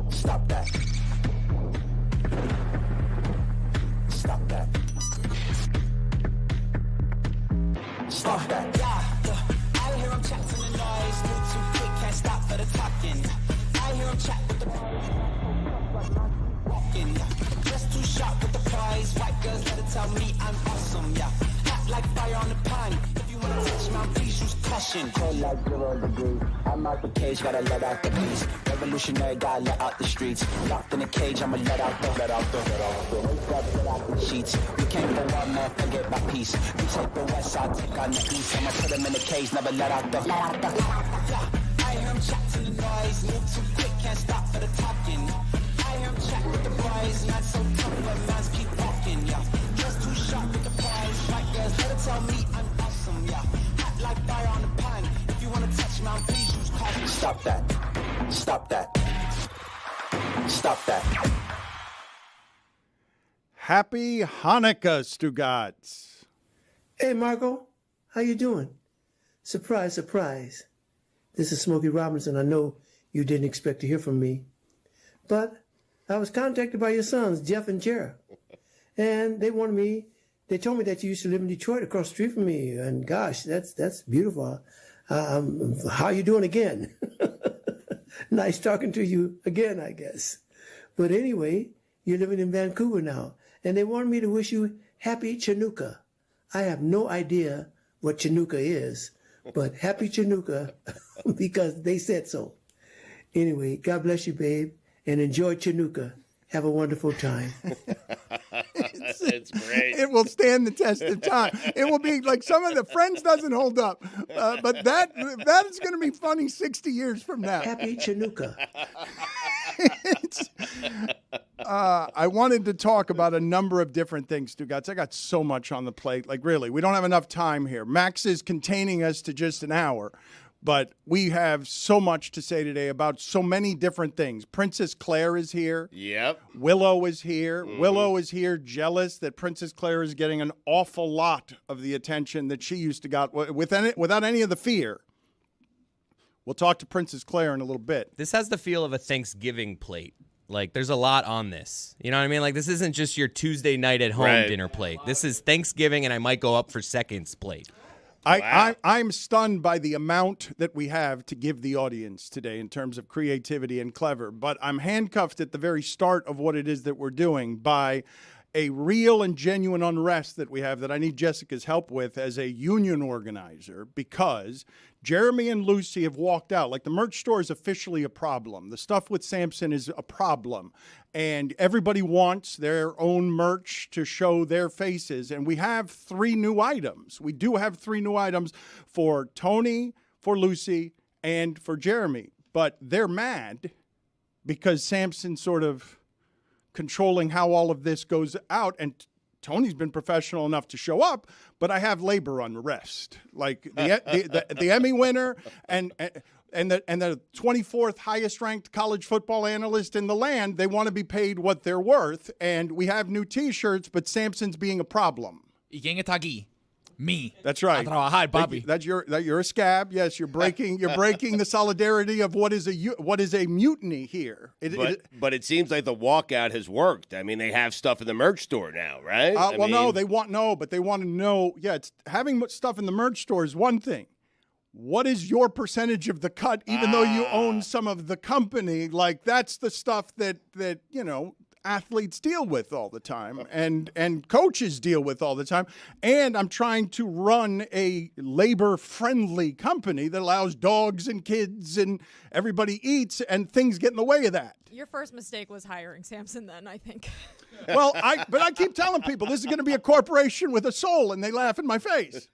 Stop that. Stop that. Stop that. Yeah, I hear him chat to the noise. Move too quick, can't stop for the talking. I hear him chat with the walking. Just too sharp with the prize. White girls let it tell me I'm awesome. Yeah, hot like fire on the pan. If you wanna touch my please use caution. Cold like 0 degrees. I'm out the cage, gotta let out the beast. Revolutionary, gotta let out the streets. Locked in a cage, I'ma let out the sheets. We came for one man, forget my peace. We take the west, I'll take on the east. I'ma put them in the cage, never let out the. Yeah, I hear him chat to the noise. Move too quick, can't stop for the talking. I hear him chat with the boys. Not so tough, but mans keep walking. Yeah, just too sharp with the prize. White girls, let it tell me I'm awesome. Yeah, hot like fire on the pan. If you wanna touch me, please use caution. Stop that. Stop that. Stop that. Happy Hanukkah, Stugotz. Hey, Marco. How you doing? Surprise, surprise. This is Smokey Robinson. I know you didn't expect to hear from me. But I was contacted by your sons, Jeff and Jared. And they told me that you used to live in Detroit across the street from me. And gosh, that's beautiful. How you doing again? Nice talking to you again, I guess. But anyway, you're living in Vancouver now. And they wanted me to wish you happy Chanukah. I have no idea what Chanukah is, but happy Chanukah because they said so. Anyway, God bless you, babe, and enjoy Chanukah. Have a wonderful time. It's great. It will stand the test of time. It will be like some of the Friends doesn't hold up, but that is going to be funny 60 years from now. Happy Chanukah. I wanted to talk about a number of different things, Stugotz. I got so much on the plate. Like, really, we don't have enough time here. Max is containing us to just an hour. But we have so much to say today about so many different things. Princess Claire is here. Yep. Willow is here. Mm-hmm. Willow is here jealous that Princess Claire is getting an awful lot of the attention that she used to get without any of the fear. We'll talk to Princess Claire in a little bit. This has the feel of a Thanksgiving plate. Like, there's a lot on this. You know what I mean? Like, this isn't just your Tuesday night at home dinner plate. This is Thanksgiving, and I might go up for seconds plate. Wow. I'm stunned by the amount that we have to give the audience today in terms of creativity and clever, but I'm handcuffed at the very start of what it is that we're doing by a real and genuine unrest that we have that I need Jessica's help with as a union organizer, because Jeremy and Lucy have walked out. Like, the merch store is officially a problem. The stuff with Samson is a problem. And everybody wants their own merch to show their faces. And we have 3 new items. We do have 3 new items for Tony, for Lucy, and for Jeremy. But they're mad because Samson's sort of controlling how all of this goes out. And Tony's been professional enough to show up, but I have labor unrest. Like the Emmy winner and the 24th highest ranked college football analyst in the land, they want to be paid what they're worth. And we have new T-shirts, but Samson's being a problem. ¿Y quién está aquí? Me. That's right. A trabajar, papi. You're a scab. Yes, you're breaking the solidarity of what is a mutiny here. But it seems like the walkout has worked. I mean, they have stuff in the merch store now, right? But they want to know. Yeah, it's having stuff in the merch store is one thing. What is your percentage of the cut, even though you own some of the company? Like, that's the stuff that athletes deal with all the time and coaches deal with all the time. And I'm trying to run a labor-friendly company that allows dogs and kids and everybody eats, and things get in the way of that. Your first mistake was hiring Samson then, I think. Well, I keep telling people this is going to be a corporation with a soul, and they laugh in my face.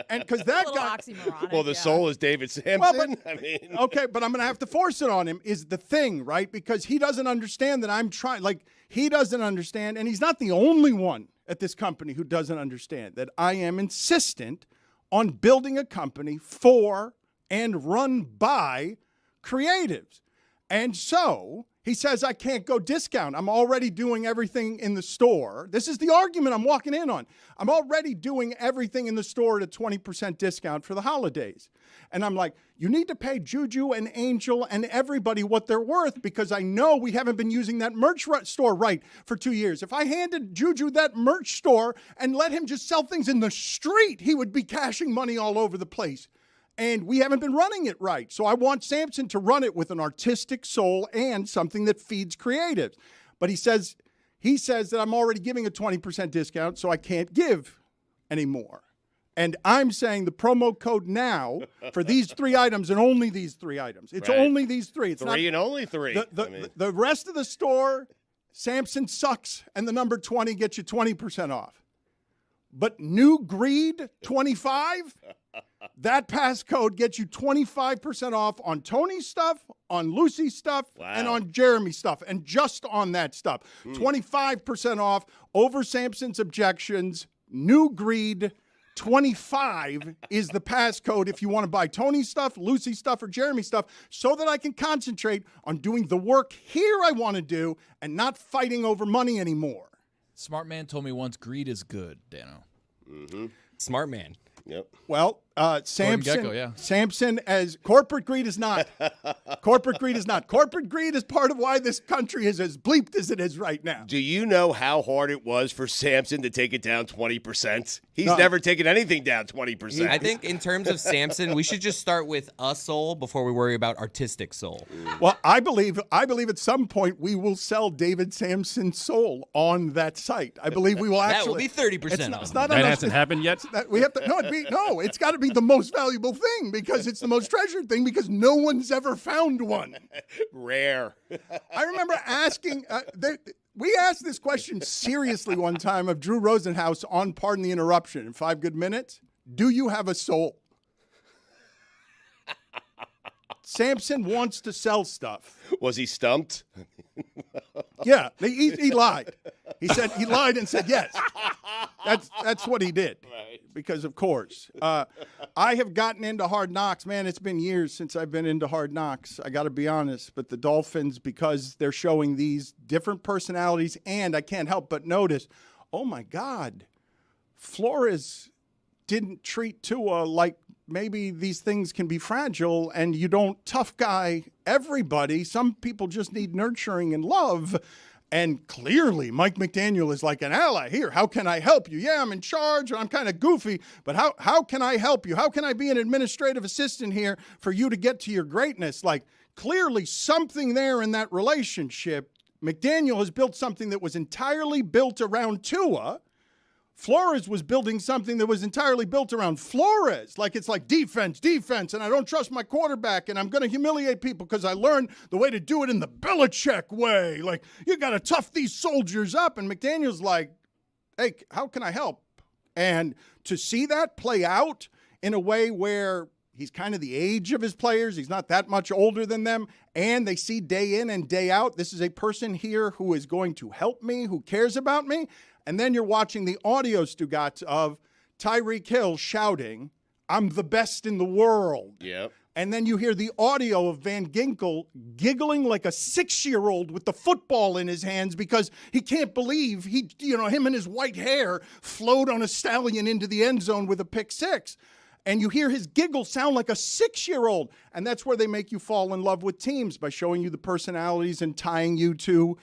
And because that guy, well, the soul is David Sampson. Well, okay, but I'm going to have to force it on him. Is the thing, right? Because he doesn't understand that I'm trying. Like, he doesn't understand, and he's not the only one at this company who doesn't understand that I am insistent on building a company for and run by creatives. And so he says, I can't go discount. I'm already doing everything in the store. This is the argument I'm walking in on. I'm already doing everything in the store at a 20% discount for the holidays. And I'm like, you need to pay Juju and Angel and everybody what they're worth, because I know we haven't been using that merch store right for 2 years. If I handed Juju that merch store and let him just sell things in the street, he would be cashing money all over the place. And we haven't been running it right. So I want Samson to run it with an artistic soul and something that feeds creatives. But he says that I'm already giving a 20% discount, so I can't give anymore. And I'm saying the promo code now for these 3 items and only these 3 items. It's Right. only these 3. It's 3 and only 3. The rest of the store, Samson sucks, and the number 20 gets you 20% off. But New Greed 25, that passcode gets you 25% off on Tony's stuff, on Lucy's stuff, and on Jeremy's stuff, and just on that stuff. 25% off over Samson's objections. New Greed 25 is the passcode if you want to buy Tony's stuff, Lucy's stuff, or Jeremy's stuff, so that I can concentrate on doing the work here I want to do and not fighting over money anymore. Smart man told me once, greed is good, Dano. Smart man. Yep. Well, Samson, Gecko, yeah. Samson as corporate greed is not. Corporate greed is not. Corporate greed is part of why this country is as bleeped as it is right now. Do you know how hard it was for Samson to take it down 20%? He's No. never taken anything down 20%. I think in terms of Samson, we should just start with a soul before we worry about artistic soul. Well, I believe at some point we will sell David Samson's soul on that site. I believe we will That actually. will be 30% off. It's not That on us. hasn't happened yet? We have to. No, it's got to be the most valuable thing, because it's the most treasured thing, because no one's ever found one. Rare. I remember asking. We asked this question seriously one time of Drew Rosenhaus on Pardon the Interruption in 5 Good Minutes. Do you have a soul? Samson wants to sell stuff. Was he stumped? Yeah, he lied. He said he lied and said yes. That's what he did. Right. Because of course, I have gotten into Hard Knocks. Man, it's been years since I've been into Hard Knocks. I got to be honest. But the Dolphins, because they're showing these different personalities, and I can't help but notice, oh my God, Flores didn't treat Tua like maybe these things can be fragile, and you don't tough guy everybody. Some people just need nurturing and love. And clearly, Mike McDaniel is like an ally here. How can I help you? Yeah, I'm in charge, and I'm kind of goofy, but how can I help you? How can I be an administrative assistant here for you to get to your greatness? Like, clearly something there in that relationship. McDaniel has built something that was entirely built around Tua. Flores was building something that was entirely built around Flores. Like, it's like defense, and I don't trust my quarterback, and I'm going to humiliate people because I learned the way to do it in the Belichick way. Like, you got to tough these soldiers up. And McDaniel's like, hey, how can I help? And to see that play out in a way where he's kind of the age of his players, he's not that much older than them, and they see day in and day out, this is a person here who is going to help me, who cares about me. And then you're watching the audio, Stugotz, of Tyreek Hill shouting, I'm the best in the world. Yep. And then you hear the audio of Van Ginkel giggling like a 6-year-old with the football in his hands because he can't believe him and his white hair flowed on a stallion into the end zone with a pick six. And you hear his giggle sound like a 6-year-old. And that's where they make you fall in love with teams, by showing you the personalities and tying you to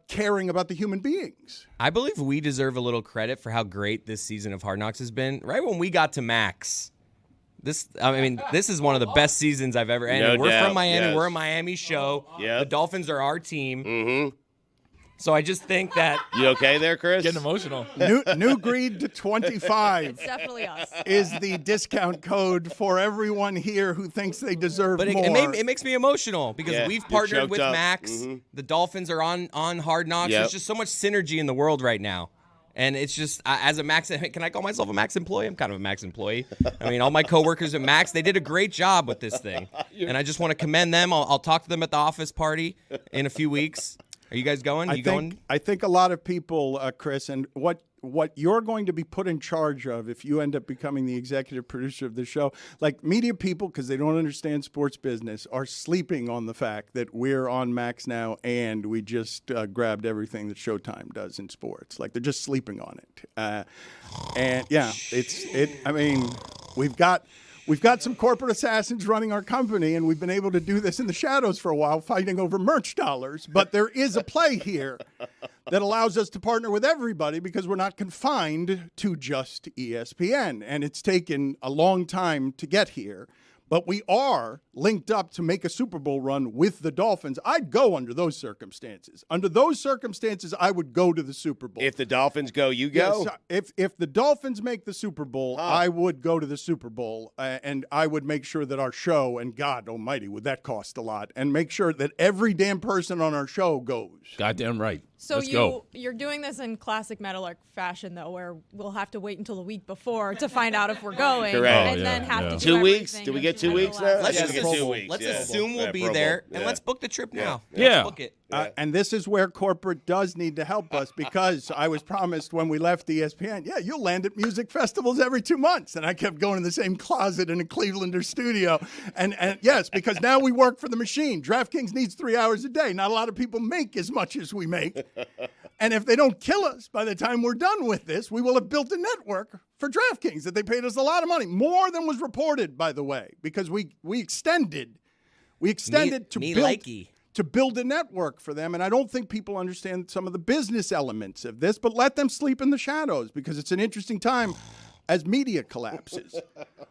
caring about the human beings. I believe we deserve a little credit for how great this season of Hard Knocks has been. Right when we got to Max, this is one of the best seasons I've ever. And we're doubt, from Miami. yes. We're a Miami show. Yep. The Dolphins are our team. Mm-hmm. So I just think that You okay there, Chris? Getting emotional. New Greed to 25 It's definitely us. is the discount code for everyone here who thinks they deserve But more. it makes me emotional because Yeah, we've you're partnered choked with up. Max. Mhm. The Dolphins are on Hard Knocks. Yep. There's just so much synergy in the world right now. And it's just, as a Max, can I call myself a Max employee? I'm kind of a Max employee. I mean, all my coworkers at Max, they did a great job with this thing. And I just want to commend them. I'll talk to them at the office party in a few weeks. Are you guys going? I think a lot of people, Chris, and what you're going to be put in charge of if you end up becoming the executive producer of the show, like media people, because they don't understand sports business, are sleeping on the fact that we're on Max now and we just grabbed everything that Showtime does in sports. Like they're just sleeping on it. And yeah, I mean, we've got some corporate assassins running our company, and we've been able to do this in the shadows for a while, fighting over merch dollars. But there is a play here that allows us to partner with everybody because we're not confined to just ESPN. And it's taken a long time to get here. But we are linked up to make a Super Bowl run with the Dolphins. I'd go under those circumstances. Under those circumstances, I would go to the Super Bowl. If the Dolphins go, you go? Yes, if the Dolphins make the Super Bowl, I would go to the Super Bowl, and I would make sure that our show, and God almighty, would that cost a lot, and make sure that every damn person on our show goes. Goddamn right. So Let's go. you're doing this in classic Meadowlark fashion, though, where we'll have to wait until the week before to find out if we're going, Correct. and then have to do 2 weeks? everything Do we get 2 until weeks the now? last Let's Let's minute. get 2 weeks. Let's yeah. assume we'll Yeah, be Pro Bowl. there, and Yeah. let's book the trip now. Yeah. Let's book it. And this is where corporate does need to help us, because I was promised when we left ESPN, yeah, you'll land at music festivals every 2 months. And I kept going in the same closet in a Clevelander studio. And yes, because now we work for the machine. DraftKings needs 3 hours a day. Not a lot of people make as much as we make. And if they don't kill us by the time we're done with this, we will have built a network for DraftKings that they paid us a lot of money, more than was reported, by the way, because we extended to build a network for them. And I don't think people understand some of the business elements of this, but let them sleep in the shadows, because it's an interesting time as media collapses.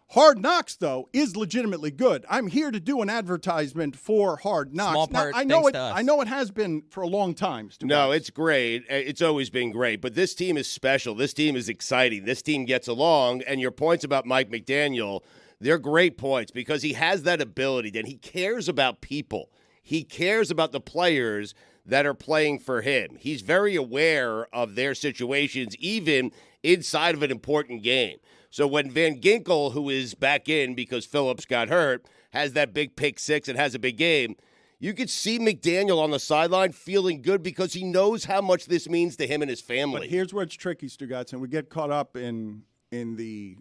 Hard Knocks, though, is legitimately good. I'm here to do an advertisement for Hard Knocks. Small part, now, I know thanks to us. I know it has been for a long time. No, it's great. It's always been great. But this team is special. This team is exciting. This team gets along. And your points about Mike McDaniel, they're great points, because he has that ability. Then he cares about people. He cares about the players that are playing for him. He's very aware of their situations, even inside of an important game. So when Van Ginkel, who is back in because Phillips got hurt, has that big pick six and has a big game, you could see McDaniel on the sideline feeling good because he knows how much this means to him and his family. But here's where it's tricky, Stugotz, and we get caught up in the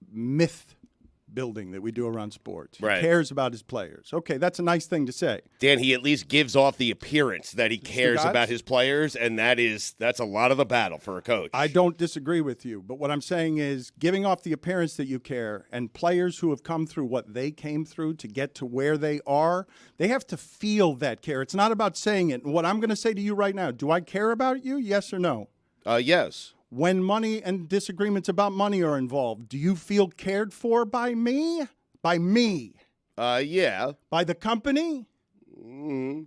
myth building that we do around sports. He Right. cares about his players. Okay, that's a nice thing to say. Dan, he at least gives off the appearance that he cares Stugotz? about his players, and that's a lot of the battle for a coach. I don't disagree with you, but what I'm saying is giving off the appearance that you care, and players who have come through what they came through to get to where they are, they have to feel that care. It's not about saying it. And what I'm going to say to you right now, do I care about you? Yes or no? Yes. When money and disagreements about money are involved, do you feel cared for by me? By me? Yeah. By the company? Mm-hmm.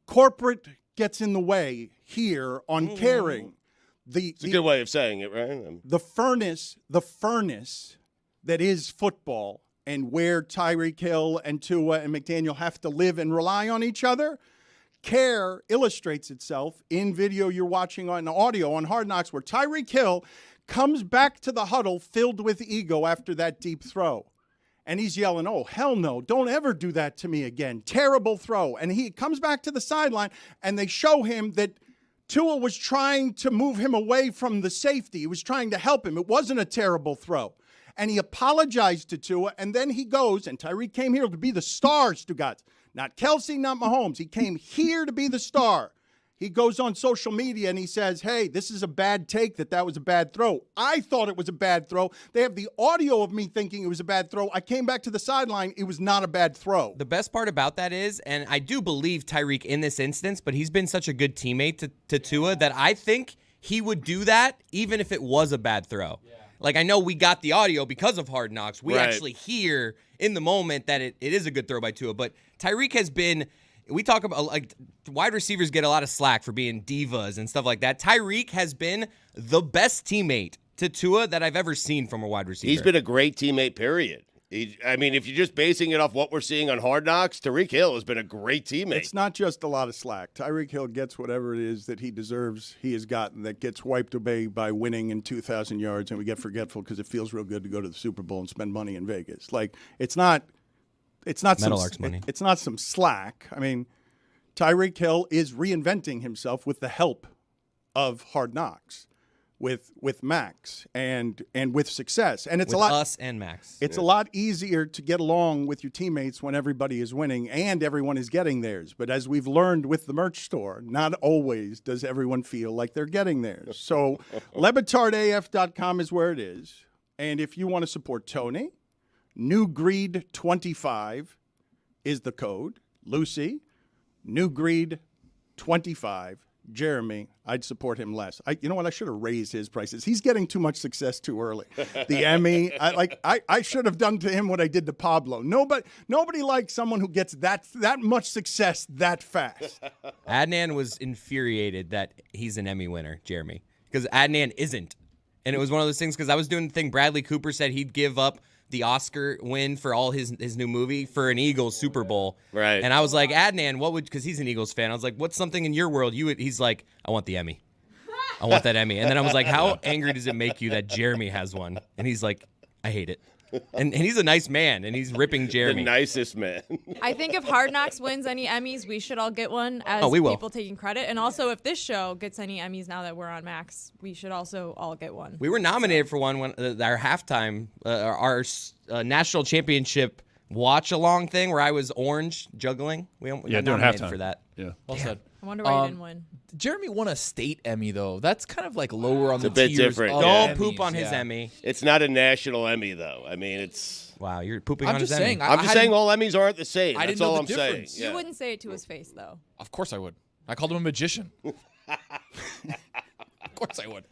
Corporate gets in the way here on caring. It's a good way of saying it, right? The furnace that is football, and where Tyreek Hill and Tua and McDaniel have to live and rely on each other, care illustrates itself in video you're watching on audio on Hard Knocks, where Tyreek Hill comes back to the huddle filled with ego after that deep throw. And he's yelling, oh, hell no, don't ever do that to me again. Terrible throw. And he comes back to the sideline, and they show him that Tua was trying to move him away from the safety. He was trying to help him. It wasn't a terrible throw. And he apologized to Tua, and then he goes, and Tyreek came here to be the star, Stugotz. Not Kelsey, not Mahomes. He came here to be the star. He goes on social media and he says, hey, this is a bad take that was a bad throw. I thought it was a bad throw. They have the audio of me thinking it was a bad throw. I came back to the sideline. It was not a bad throw. The best part about that is, and I do believe Tyreek in this instance, but he's been such a good teammate to Tua that I think he would do that even if it was a bad throw. Yeah. Like, I know we got the audio because of Hard Knocks. We actually hear in the moment that it is a good throw by Tua. But Tyreek has been, we talk about, like, wide receivers get a lot of slack for being divas and stuff like that. Tyreek has been the best teammate to Tua that I've ever seen from a wide receiver. He's been a great teammate, period. I mean, if you're just basing it off what we're seeing on Hard Knocks, Tyreek Hill has been a great teammate. It's not just a lot of slack. Tyreek Hill gets whatever it is that he deserves, he has gotten, that gets wiped away by winning in 2,000 yards, and we get forgetful because it feels real good to go to the Super Bowl and spend money in Vegas. Like, it's not Meadowlark's money. It's not some slack. I mean, Tyreek Hill is reinventing himself with the help of Hard Knocks, with Max and with success. And it's with a lot us and Max. It's a lot easier to get along with your teammates when everybody is winning and everyone is getting theirs. But as we've learned with the merch store, not always does everyone feel like they're getting theirs. So LeBatardAF.com is where it is. And if you want to support Tony, NewGreed25 is the code. Lucy, NewGreed25. Jeremy, I'd support him less. You know what? I should have raised his prices. He's getting too much success too early. The Emmy, I should have done to him what I did to Pablo. Nobody likes someone who gets that much success that fast. Adnan was infuriated that he's an Emmy winner, Jeremy, because Adnan isn't. And it was one of those things because I was doing the thing Bradley Cooper said he'd give up the Oscar win for all his new movie for an Eagles Super Bowl. Right. And I was like, Adnan, what would, because he's an Eagles fan. I was like, what's something in your world you would, he's like, I want the Emmy. I want that Emmy. And then I was like, how angry does it make you that Jeremy has one? And he's like, I hate it. And he's a nice man, and he's ripping Jeremy. The nicest man. I think if Hard Knocks wins any Emmys, we should all get one as we will. people taking credit. And also, if this show gets any Emmys now that we're on Max, we should also all get one. We were nominated for one when our halftime, our national championship watch-along thing where I was orange juggling. We got doing nominated halftime. for that. Yeah. Well said. I wonder why you didn't win. Jeremy won a state Emmy, though. That's kind of like lower on It's the a bit tiers different, of yeah. Don't poop on Emmys, his yeah. Emmy. It's not a national Emmy, though. I mean, it's... Wow, you're pooping I'm on his just Emmy. saying. I'm just saying all Emmys aren't the same. I That's didn't know all the I'm saying. difference. Yeah. You wouldn't say it to his face, though. Of course I would. I called him a magician. Of course I would.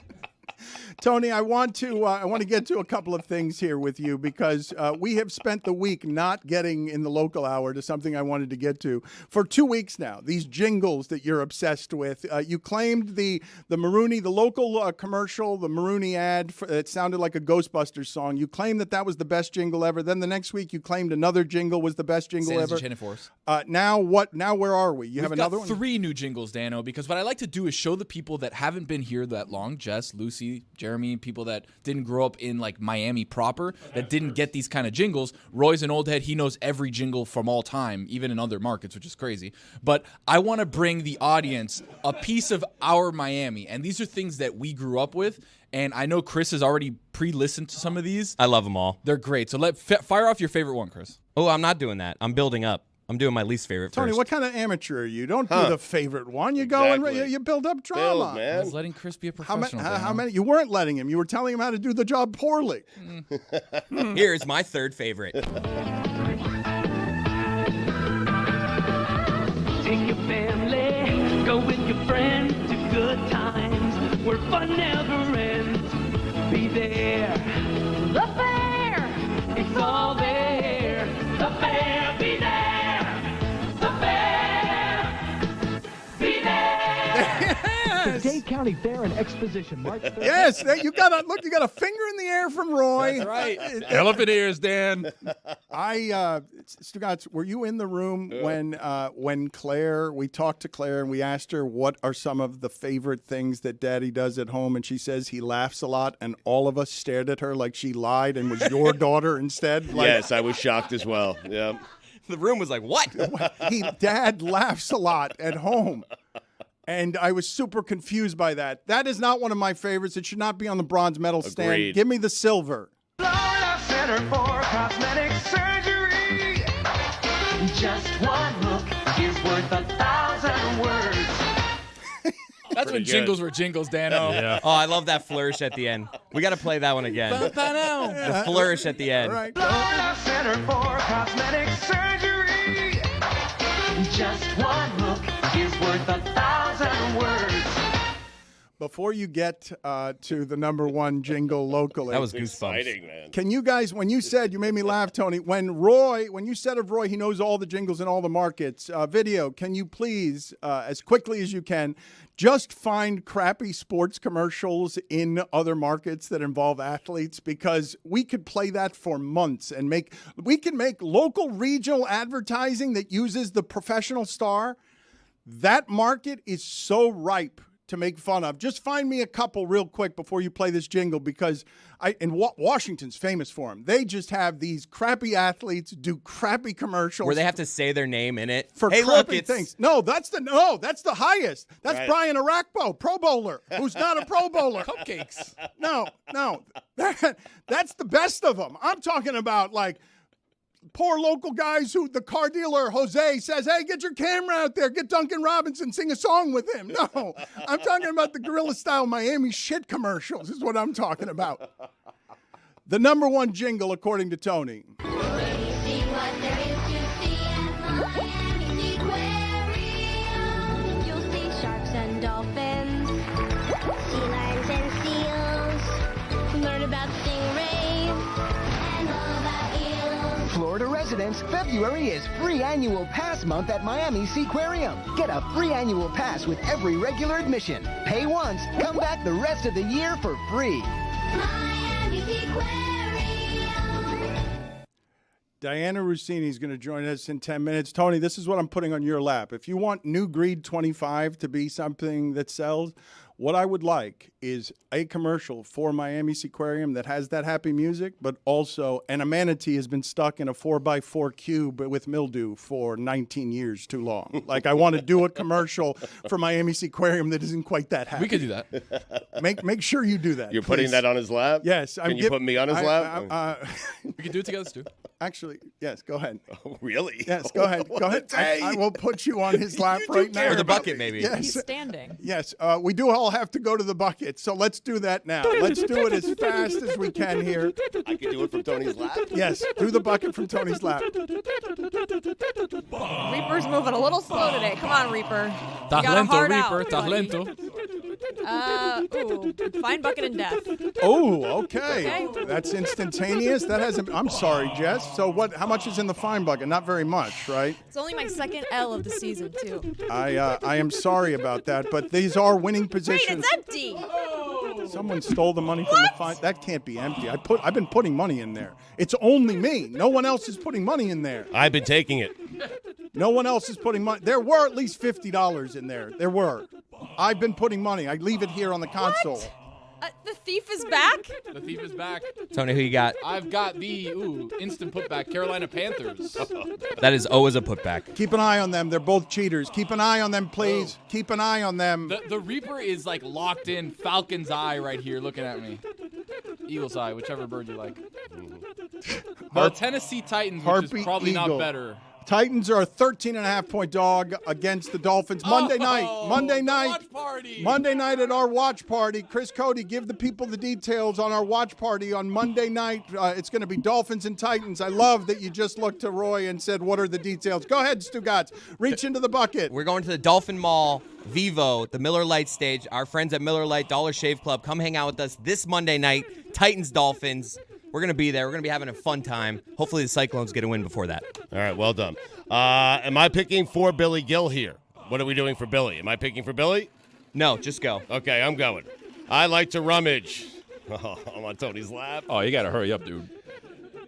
Tony, I want to get to a couple of things here with you because we have spent the week not getting in the local hour to something I wanted to get to for 2 weeks now. These jingles that you're obsessed with. You claimed the Marooney, the local commercial, the Marooney ad. It sounded like a Ghostbusters song. You claimed that was the best jingle ever. Then the next week you claimed another jingle was the best jingle Sans ever. Enchanted Forest. Now what? Now where are we? You have We've another got one? 3 new jingles, Dano, because what I like to do is show the people that haven't been here that long, Jess, Lucy, Jeremy, people that didn't grow up in like Miami proper, that didn't get these kind of jingles. Roy's an old head. He knows every jingle from all time, even in other markets, which is crazy. But I want to bring the audience a piece of our Miami. And these are things that we grew up with. And I know Chris has already pre-listened to some of these. I love them all. They're great. So fire off your favorite one, Chris. Oh, I'm not doing that. I'm building up. I'm doing my least favorite Tony, first. what kind of amateur are you? Don't do the favorite one. You go Exactly. and you build up drama. Build, I man. was letting Chris be a How professional. many? You weren't letting him. You were telling him how to do the job poorly. Here's my third favorite. Take your family, go with your friends to good times where fun never ends. Be there. The fair, it's all there. The fair, be there. The fair, be there. The Dade County Fair and Exposition, March 3rd. Yes, you got a finger in the air from Roy. That's right. Elephant ears, Dan. Stugotz, were you in the room when we talked to Claire and we asked her what are some of the favorite things that Daddy does at home, and she says he laughs a lot, and all of us stared at her like she lied and was your daughter instead. Like, Yes, I was shocked as well. Yeah. The room was like, what? Dad laughs a lot at home. And I was super confused by that. That is not one of my favorites. It should not be on the bronze medal stand. Agreed. Give me the silver. Florida Center for Cosmetic Surgery. Just one look is worth 1,000 words. That's when good. jingles were jingles, Dano. Yeah. Oh, I love that flourish at the end. We got to play that one again. The flourish at the end. All right. Florida Center for Cosmetic Surgery. Just one look is worth 1,000 words. Before you get to the number one jingle locally. That was Exciting, goosebumps. man. Can you guys, when you said, you made me laugh, Tony, when you said of Roy, he knows all the jingles in all the markets, video, can you please, as quickly as you can, just find crappy sports commercials in other markets that involve athletes? Because we could play that for months and we can make local regional advertising that uses the professional star. That market is so ripe to make fun of. Just find me a couple real quick before you play this jingle, because Washington's famous for them. They just have these crappy athletes do crappy commercials Where they have to say their name in it. for hey, crappy look, things. No, that's the highest. That's Right. Brian Arakpo, Pro Bowler, who's not a Pro Bowler. Cupcakes. No, that's the best of them. I'm talking about like poor local guys who the car dealer, Jose, says, hey, get your camera out there. Get Duncan Robinson, sing a song with him. No, I'm talking about the guerrilla-style Miami shit commercials is what I'm talking about. The number one jingle, according to Tony. You'll see sharks and dolphins, sea lions and seals, learn about stingrays, and all about eels. Florida residents, February is free annual pass month at Miami Seaquarium. Get a free annual pass with every regular admission. Pay once, come back the rest of the year for free. Miami Seaquarium. Dianna Russini is going to join us in 10 minutes. Tony, this is what I'm putting on your lap. If you want New Greed 25 to be something that sells, what I would like is a commercial for Miami Seaquarium that has that happy music, but also an manatee has been stuck in a 4x4 cube with mildew for 19 years too long. Like, I want to do a commercial for Miami Seaquarium that isn't quite that happy. We could do that. Make sure you do that. You're please. putting that on his lap? Yes. Can you put me on his lap? We could do it together, Stu. Actually, yes, go ahead. Oh, really? Yes, go ahead. Go ahead. I will put you on his lap right now. Or the bucket, maybe. Yes. He's standing. Yes, we do all have to go to the bucket, so let's do that now. Let's do it as fast as we can here. I can do it from Tony's lap? Yes, do the bucket from Tony's lap. Reaper's moving a little slow today. Come on, Reaper. You got a Talento, hard Reaper. out, buddy. Talento. Ooh, fine bucket and death. Oh, okay. Okay. That's instantaneous. That hasn't. I'm sorry, Jess. So what? How much is in the fine bucket? Not very much, right? It's only my second L of the season, too. I am sorry about that, but these are winning Wait, positions. it's empty. Someone stole the money from the fine. That can't be empty. I've been putting money in there. It's only me. No one else is putting money in there. I've been taking it. No one else is putting money. There were at least $50 in there. There were. I've been putting money. I leave it here on the console. The thief is back? The thief is back. Tony, who you got? I've got the instant putback Carolina Panthers. That is always a putback. Keep an eye on them. They're both cheaters. Keep an eye on them, please. Keep an eye on them. The Reaper is like locked in Falcon's eye right here looking at me. Eagle's eye, whichever bird you like. The Tennessee Titans, which is Harpy probably Eagle. not better. Titans are a 13.5-point dog against the Dolphins. Monday night. Watch party. Monday night at our watch party. Chris Cody, give the people the details on our watch party on Monday night. It's going to be Dolphins and Titans. I love that you just looked to Roy and said, what are the details? Go ahead, Stugotz. Reach into the bucket. We're going to the Dolphin Mall, Vivo, the Miller Lite stage. Our friends at Miller Lite Dollar Shave Club, come hang out with us this Monday night. Titans, Dolphins. We're going to be there. We're going to be having a fun time. Hopefully the Cyclones get a win before that. All right, well done. Am I picking for Billy Gill here? What are we doing for Billy? Am I picking for Billy? No, just go. Okay, I'm going. I like to rummage. Oh, I'm on Tony's lap. Oh, you got to hurry up, dude.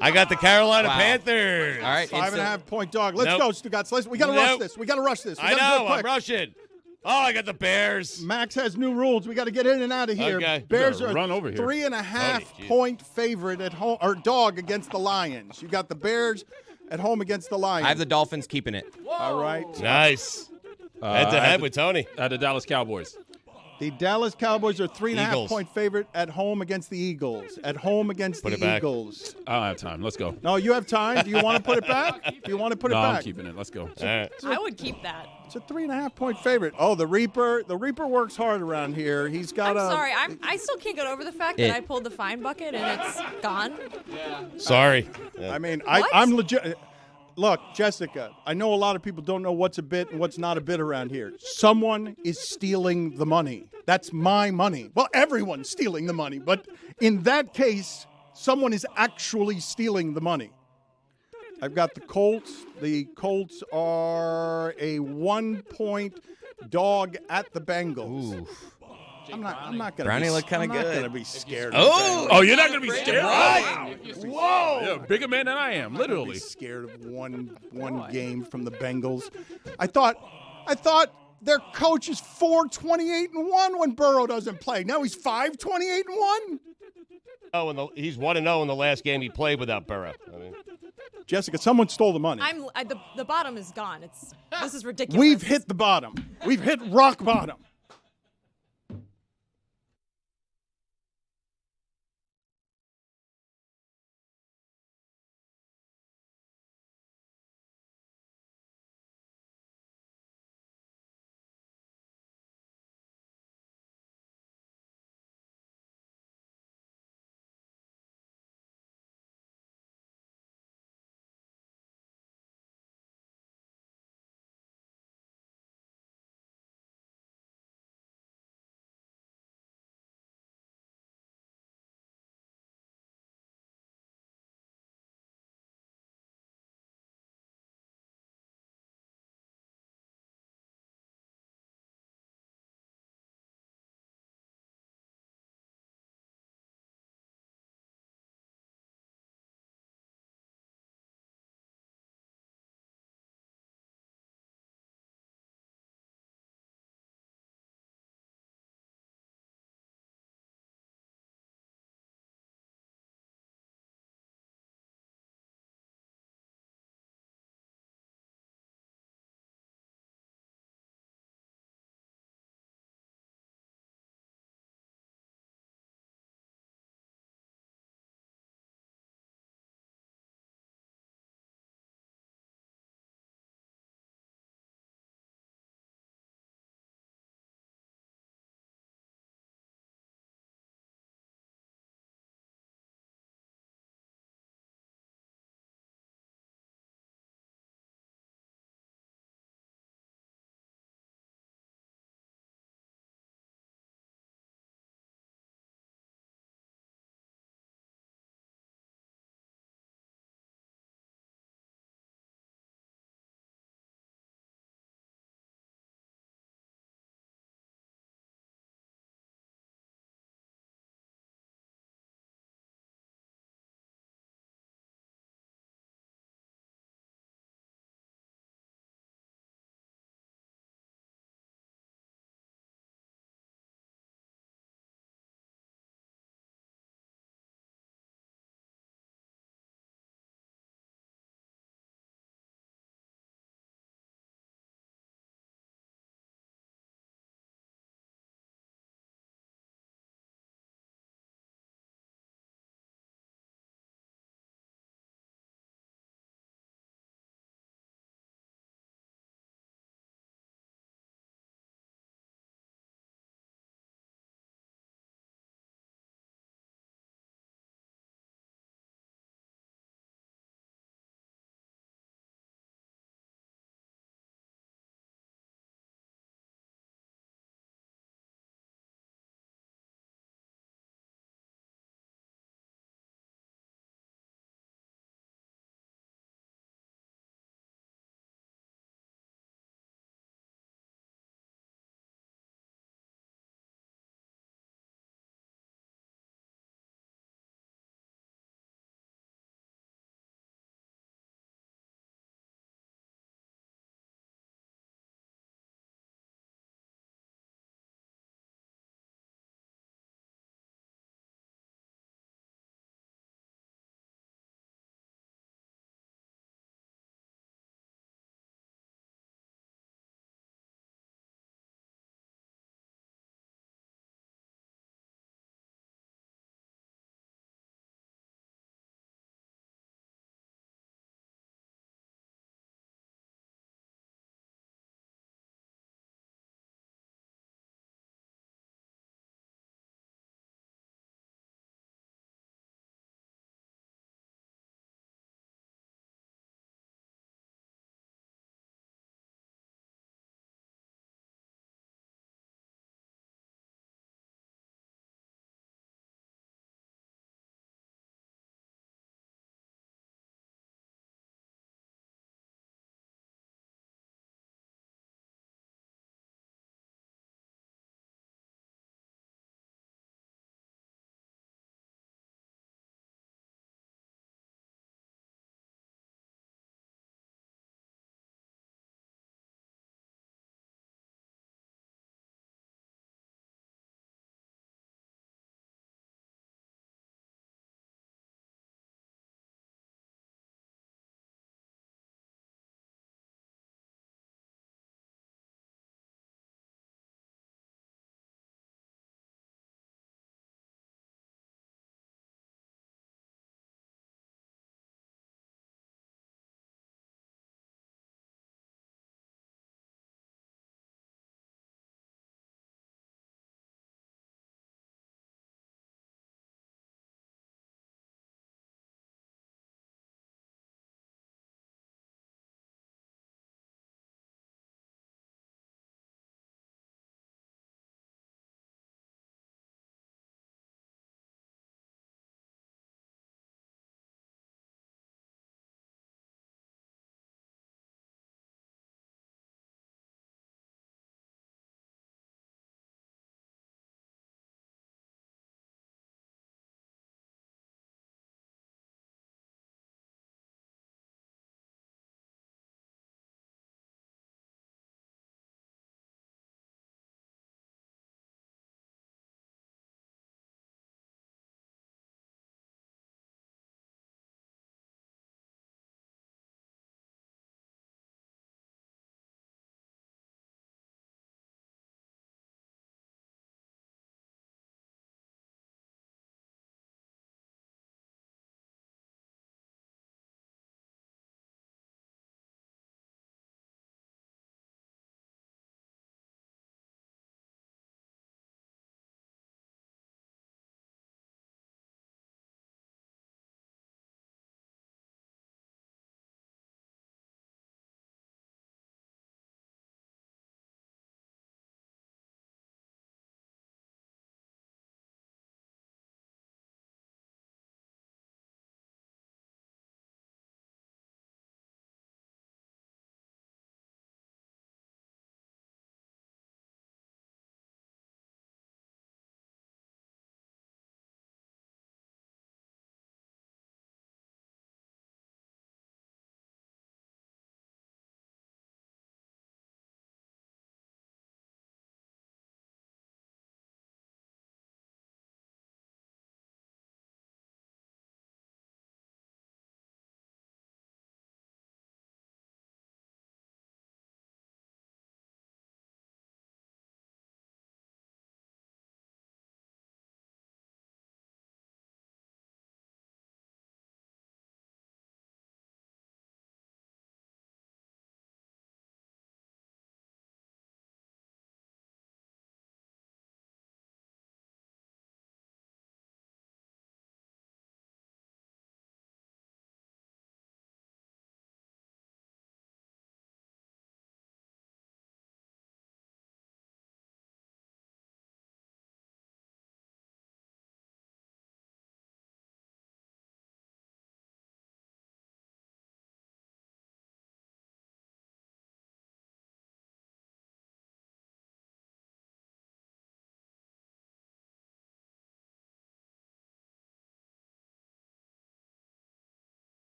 I got the Carolina Wow. Panthers. All right. 5.5-point dog. Let's Nope. go, Stugotz. We got to rush Nope. this. We got to rush this. We I gotta do it know, I'm quick. rushing. Oh, I got the Bears. Max has new rules. We got to get in and out of here. Okay. Bears You are gotta run over here. 3.5-point favorite at home, or dog against the Lions. You got the Bears at home against the Lions. I have the Dolphins keeping it. All right. Nice. Head to head with Tony. The Dallas Cowboys. The Dallas Cowboys are 3.5 Eagles. point favorite at home against the Eagles. At home against Put the it back. Eagles. I don't have time. Let's go. No, you have time. Do you want to put it back? Do you want to put No, it back? I'm keeping it. Let's go. All right. I would keep that. It's a 3.5-point favorite. Oh, the Reaper. The Reaper works hard around here. He's got I'm sorry. I still can't get over the fact that I pulled the fine bucket and it's gone. Sorry. I mean, What? I'm legit. Look, Jessica, I know a lot of people don't know what's a bit and what's not a bit around here. Someone is stealing the money. That's my money. Well, everyone's stealing the money, but in that case, someone is actually stealing the money. I've got the Colts. The Colts are a 1-point dog at the Bengals. Ooh. I'm not going to. Brownie looked kinda I'm not good. going to be scared. Oh! Oh, you're not going to be scared? Wow. Whoa! You're a bigger man than I am, I'd be literally. scared of one game from the Bengals. I thought Their coach is 4-28-1 when Burrow doesn't play. Now he's 5-28-1. Oh, and he's 1-0 in the last game he played without Burrow. I mean, Jessica, someone stole the money. The bottom is gone. This is ridiculous. We've hit the bottom. We've hit rock bottom.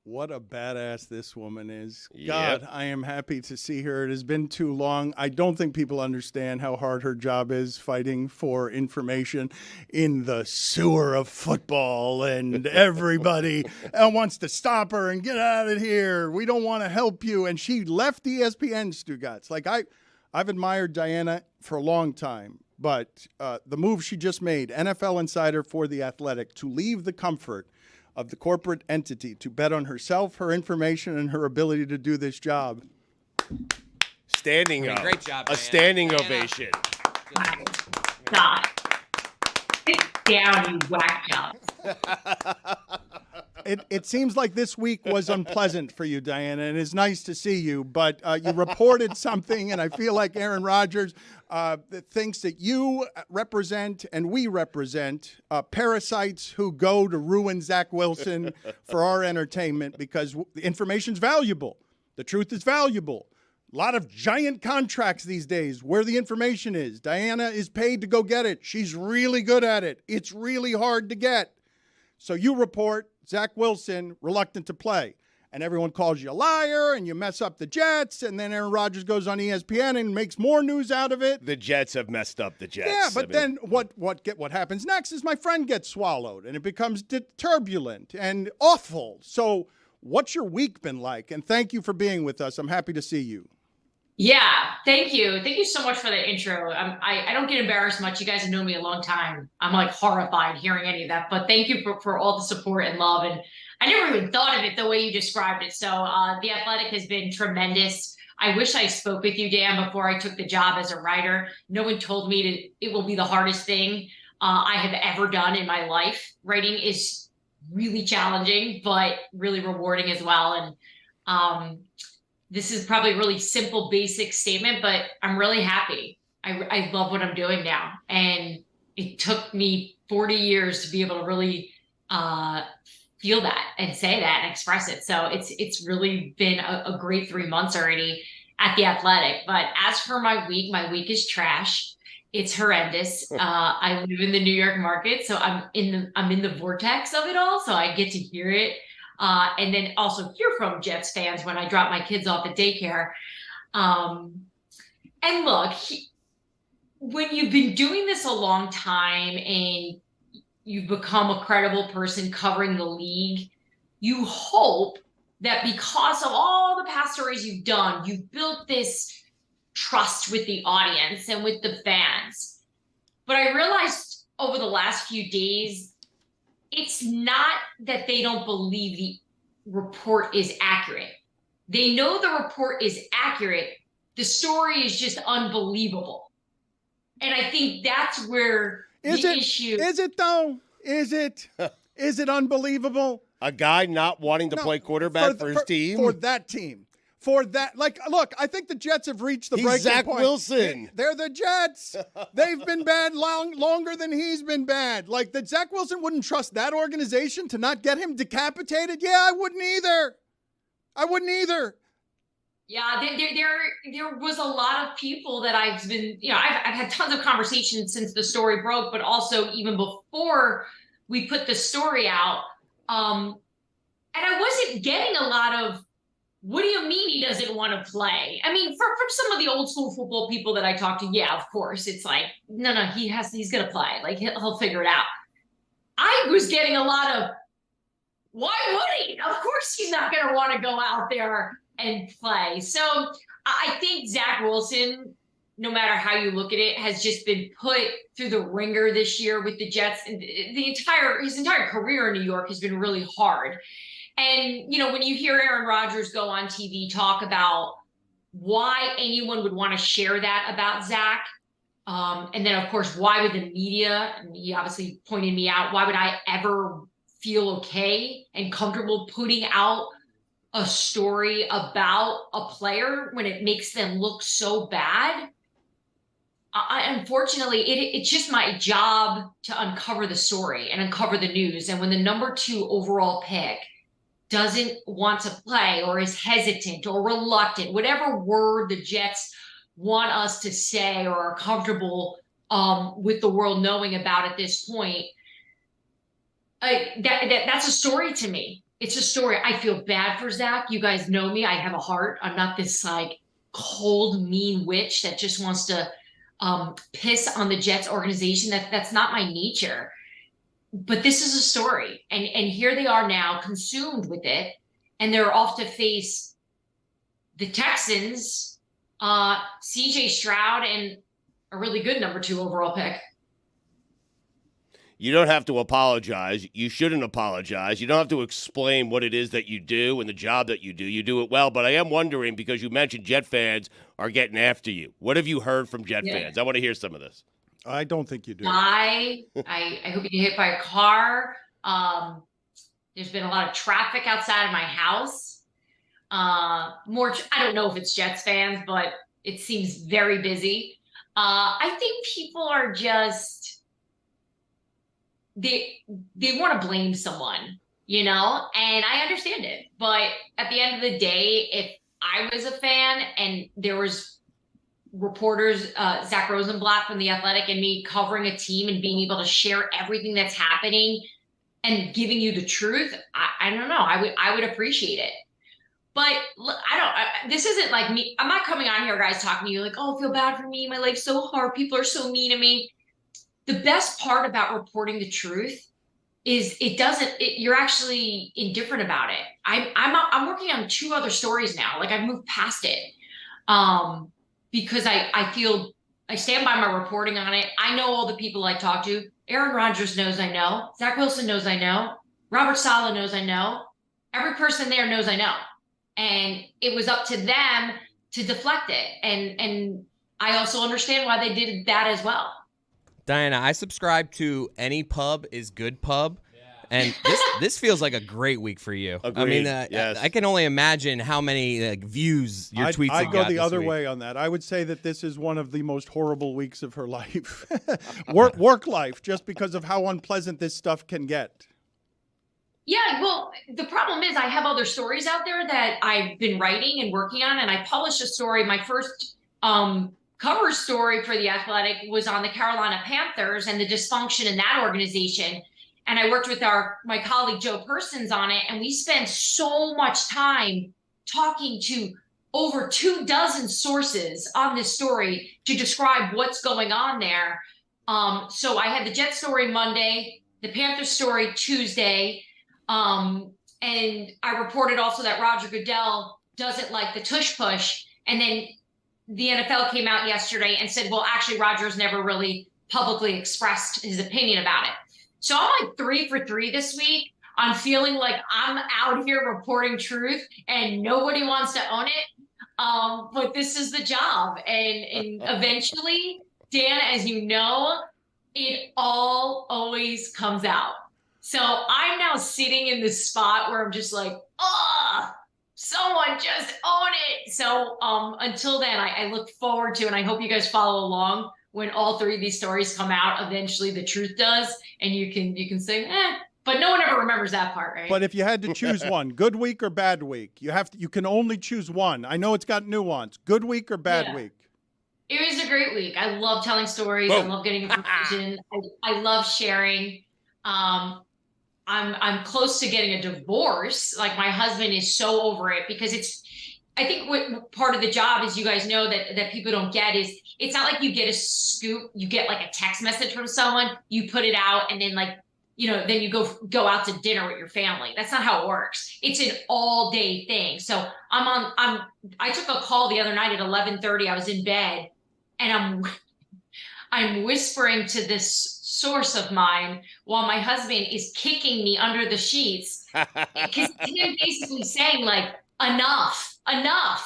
What a badass this woman is. Yep. God, I am happy to see her. It has been too long. I don't think people understand how hard her job is fighting for information in the sewer of football, and everybody wants to stop her and get out of here. We don't want to help you. And she left ESPN, Stugotz. Like, I've admired Dianna for a long time, but the move she just made, NFL insider for The Athletic, to leave the comfort of the corporate entity to bet on herself, her information, and her ability to do this job. Standing up. Great job, A Dianna. standing Dianna. ovation. Stop. Sit down, you whack job. It seems like this week was unpleasant for you, Dianna, and it's nice to see you, but you reported something, and I feel like Aaron Rodgers thinks that you represent and we represent parasites who go to ruin Zach Wilson for our entertainment because the information's valuable. The truth is valuable. A lot of giant contracts these days where the information is. Dianna is paid to go get it. She's really good at it. It's really hard to get. So you report Zach Wilson reluctant to play, and everyone calls you a liar, and you mess up the Jets, and then Aaron Rodgers goes on ESPN and makes more news out of it. The Jets have messed up the Jets. Yeah, but then what happens next is my friend gets swallowed, and it becomes turbulent and awful. So what's your week been like? And thank you for being with us. I'm happy to see you. Yeah, thank you. Thank you so much for the intro. I don't get embarrassed much. You guys have known me a long time. I'm like horrified hearing any of that, but thank you for all the support and love. And I never even thought of it the way you described it. So The Athletic has been tremendous. I wish I spoke with you, Dan, before I took the job as a writer. No one told me it will be the hardest thing I have ever done in my life. Writing is really challenging, but really rewarding as well. And this is probably a really simple, basic statement, but I'm really happy. I love what I'm doing now. And it took me 40 years to be able to really feel that and say that and express it. So it's really been a great 3 months already at The Athletic. But as for my week is trash. It's horrendous. I live in the New York market, so I'm in the vortex of it all. So I get to hear it. And then also hear from Jets fans when I drop my kids off at daycare. And look, when you've been doing this a long time and you've become a credible person covering the league, you hope that because of all the past stories you've done, you've built this trust with the audience and with the fans. But I realized over the last few days, it's not that they don't believe the report is accurate. They know the report is accurate. The story is just unbelievable. And I think that's where issue. Is it though? Is it? Is it unbelievable? A guy not wanting to play quarterback for his team? For that team. For that, look, I think the Jets have reached the breaking Zach point. Wilson. They're the Jets. They've been bad longer than he's been bad. Like, that Zach Wilson wouldn't trust that organization to not get him decapitated? Yeah, I wouldn't either. Yeah, there was a lot of people that I've been, I've had tons of conversations since the story broke, but also even before we put the story out. And I wasn't getting a lot of, what do you mean he doesn't want to play? I mean, from some of the old school football people that I talked to, yeah, of course. It's like, no, he's going to play. Like, he'll figure it out. I was getting a lot of, why would he? Of course he's not going to want to go out there and play. So I think Zach Wilson, no matter how you look at it, has just been put through the ringer this year with the Jets. And his entire career in New York has been really hard. And, when you hear Aaron Rodgers go on TV talk about why anyone would want to share that about Zach, and then, of course, why would the media, and he obviously pointed me out, why would I ever feel okay and comfortable putting out a story about a player when it makes them look so bad? Unfortunately, it's just my job to uncover the story and uncover the news. And when the number 2 overall pick doesn't want to play or is hesitant or reluctant, whatever word the Jets want us to say or are comfortable with the world knowing about at this point, that's a story to me. it's a story. I feel bad for Zach. You guys know me. I have a heart. I'm not this like cold, mean witch that just wants to piss on the Jets organization. That's not my nature. But this is a story. And here they are now consumed with it. And they're off to face the Texans, CJ Stroud, and a really good number 2 overall pick. You don't have to apologize. You shouldn't apologize. You don't have to explain what it is that you do and the job that you do. You do it well. But I am wondering, because you mentioned Jet fans are getting after you. What have you heard from Jet fans? I want to hear some of this. I don't think you do. I hope you get hit by a car. There's been a lot of traffic outside of my house. I don't know if it's Jets fans, but it seems very busy. I think people are just, they want to blame someone, you know, and I understand it. But at the end of the day, if I was a fan and there was reporters, Zach Rosenblatt from The Athletic and me covering a team and being able to share everything that's happening and giving you the truth, I don't know. I would appreciate it. But this isn't like me. I'm not coming on here, guys, talking to you like, oh, feel bad for me. My life's so hard. People are so mean to me. The best part about reporting the truth is you're actually indifferent about it. I'm working on 2 other stories now. Like I've moved past it. Because I feel I stand by my reporting on it. I know all the people I talk to. Aaron Rodgers knows I know. Zach Wilson knows I know. Robert Saleh knows I know. Every person there knows I know. And it was up to them to deflect it. And I also understand why they did that as well. Dianna, I subscribe to Any Pub is Good Pub. And this feels like a great week for you. Agreed. I mean, yes. I can only imagine how many views your tweets I have go got the this other week. way on that. I would say that this is one of the most horrible weeks of her life. work life, just because of how unpleasant this stuff can get. Yeah, well, the problem is I have other stories out there that I've been writing and working on, and I published a story. My first cover story for The Athletic was on the Carolina Panthers and the dysfunction in that organization. And I worked with my colleague Joe Persons on it, and we spent so much time talking to over 24 sources on this story to describe what's going on there. So I had the Jet story Monday, the Panthers story Tuesday, and I reported also that Roger Goodell doesn't like the tush push. And then the NFL came out yesterday and said, well, actually, Roger's never really publicly expressed his opinion about it. So I'm like 3 for 3 this week. I'm feeling like I'm out here reporting truth and nobody wants to own it. But this is the job. And eventually, Dan, as you know, it all always comes out. So I'm now sitting in this spot where I'm just like, oh, someone just own it. So until then, I look forward to, and I hope you guys follow along when all 3 of these stories come out. Eventually the truth does, and you can say, but no one ever remembers that part, right? But if you had to choose one, good week or bad week, you can only choose one. I know it's got nuance. Good week or bad week? It was a great week. I love telling stories. I love getting information. I love sharing. I'm close to getting a divorce. Like my husband is so over it because I think what part of the job is, you guys know that people don't get is, it's not like you get a scoop, you get like a text message from someone, you put it out, and then then you go out to dinner with your family. That's not how it works. It's an all day thing. So I took a call the other night at 11:30. I was in bed and I'm whispering to this source of mine while my husband is kicking me under the sheets, because he's basically saying like, enough.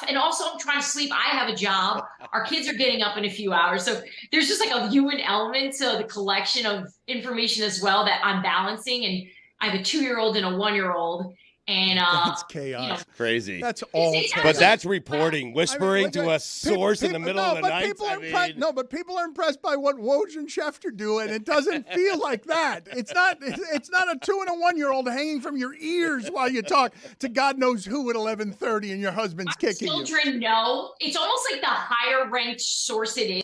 And also I'm trying to sleep. I have a job. Our kids are getting up in a few hours. So there's just like a human element to the collection of information as well that I'm balancing. And I have a 2-year-old and a 1-year-old. And that's chaos. Crazy. That's all chaos. But that's reporting, whispering to a source in the middle of the night. But people are impressed by what Woj and Schefter do, and it doesn't feel like that. It's not a 2 and a 1-year-old hanging from your ears while you talk to God knows who at 11:30 and your husband's kicking you. Children know. It's almost like the higher ranked source it is,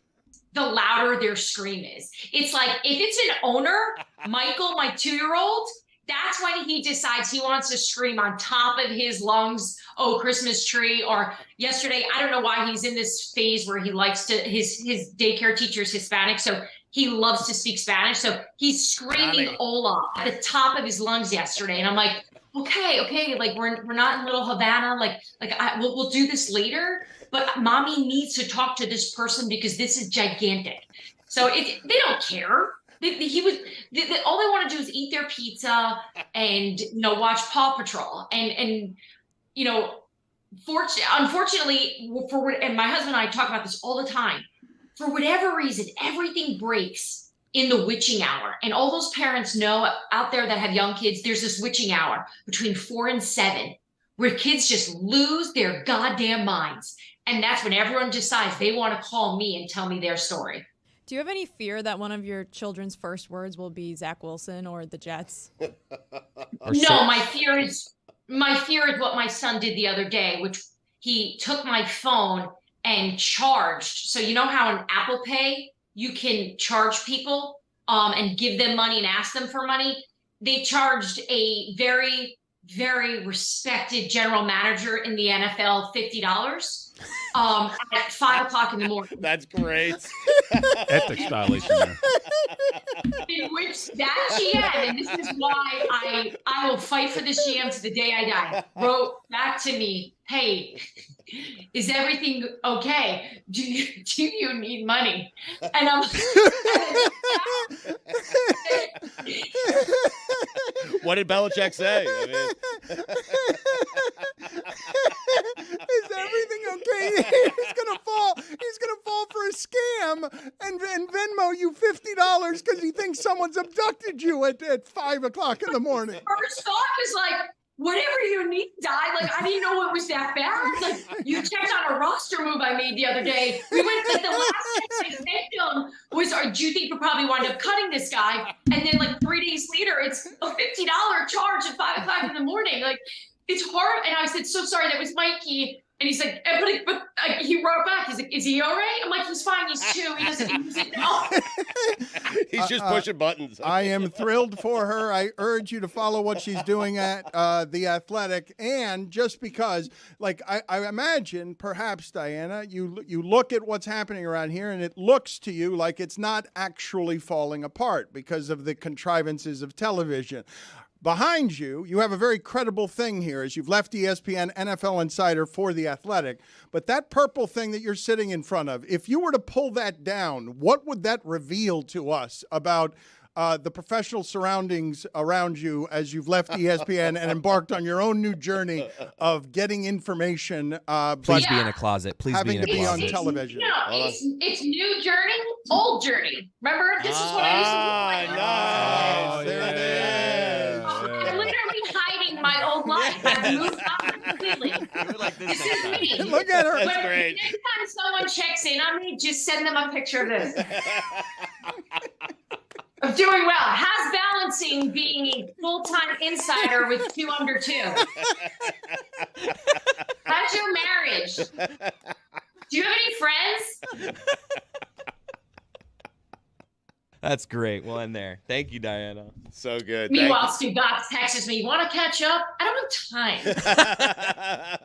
the louder their scream is. It's like, if it's an owner, Michael, my 2-year-old, that's when he decides he wants to scream on top of his lungs, "Oh, Christmas tree." Or yesterday, I don't know why he's in this phase where he likes to, his daycare teacher's Hispanic, so he loves to speak Spanish. So he's screaming "Hola" at the top of his lungs yesterday. And I'm like, okay, like we're not in Little Havana. We'll do this later, but mommy needs to talk to this person because this is gigantic. So they don't care. All they want to do is eat their pizza and watch Paw Patrol and unfortunately and my husband and I talk about this all the time. For whatever reason, everything breaks in the witching hour, and all those parents know out there that have young kids. There's this witching hour between 4 and 7 where kids just lose their goddamn minds, and that's when everyone decides they want to call me and tell me their story. Do you have any fear that one of your children's first words will be Zach Wilson or the Jets? No, my fear is what my son did the other day, which he took my phone and charged. So you know how in Apple Pay you can charge people and give them money and ask them for money? They charged a very, very respected general manager in the NFL $50 at 5 o'clock in the morning. That's great. Ethics violation there. In which that GM, and this is why I will fight for this GM to the day I die, wrote back to me, "Hey, is everything okay? Do you need money?" And I'm What did Belichick say? I mean, Is everything okay? He's gonna fall for a scam and Venmo you $50 because he thinks someone's abducted you at 5 o'clock in the morning. first thought was like, whatever you need, Di. Like, I didn't know it was that bad. Like, you checked on a roster move I made the other day. We went, like, the last text I sent him was, do you think we'll probably wind up cutting this guy? And then, like, 3 days later, it's a $50 charge at 5 o'clock in the morning. Like, it's hard. And I said, so sorry, that was Mikey. And he's like, but he wrote back. He's like, is he all right? I'm like, he's fine. He's 2. He doesn't know. he's just pushing buttons. I am thrilled for her. I urge you to follow what she's doing at The Athletic. And just because, like, I imagine perhaps, Dianna, you look at what's happening around here and it looks to you like it's not actually falling apart because of the contrivances of television. Behind you, you have a very credible thing here as you've left ESPN NFL Insider for The Athletic. But that purple thing that you're sitting in front of, if you were to pull that down, what would that reveal to us about the professional surroundings around you as you've left ESPN and embarked on your own new journey of getting information? Please be in a closet. Please be in a closet. Having to be on television. It's new journey, old journey. Remember, this is what I used to do. Nice. There it is. I'm literally hiding my old life. I've moved on completely. This is me. Look at her. That's But great. next time someone checks in on me, just send them a picture of this. I'm doing well. How's balancing being a full-time insider with 2 under 2? How's your marriage? Do you have any friends? That's great. We'll end there. Thank you, Dianna. So good. Meanwhile, Stugotz texts me, "You want to catch up?" I don't have time.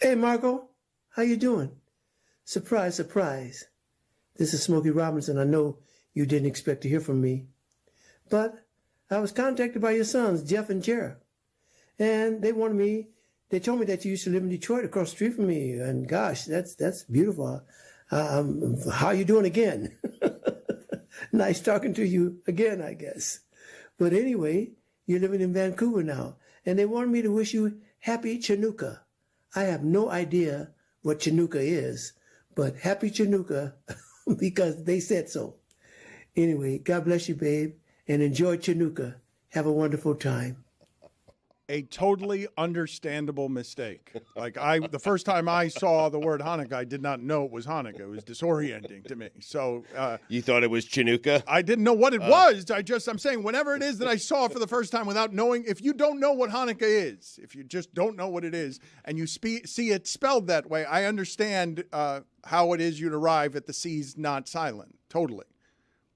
Hey, Marco, how you doing? Surprise, surprise. This is Smokey Robinson. I know you didn't expect to hear from me, but I was contacted by your sons, Jeff and Jared, and they told me that you used to live in Detroit across the street from me, and gosh, that's beautiful. How you doing again? Nice talking to you again, I guess. But anyway, you're living in Vancouver now, and they wanted me to wish you happy Chinooka. I have no idea what Chinooka is, but happy Chinooka because they said so. Anyway, God bless you, babe, and enjoy Chinooka. Have a wonderful time. A totally understandable mistake. Like the first time I saw the word Hanukkah, I did not know it was Hanukkah. It was disorienting to me. So you thought it was Chinooka? I didn't know what it was. I'm saying whenever it is that I saw it for the first time without knowing, if you don't know what Hanukkah is, if you just don't know what it is, and you see it spelled that way, I understand how it is you'd arrive at the C's not silent. Totally.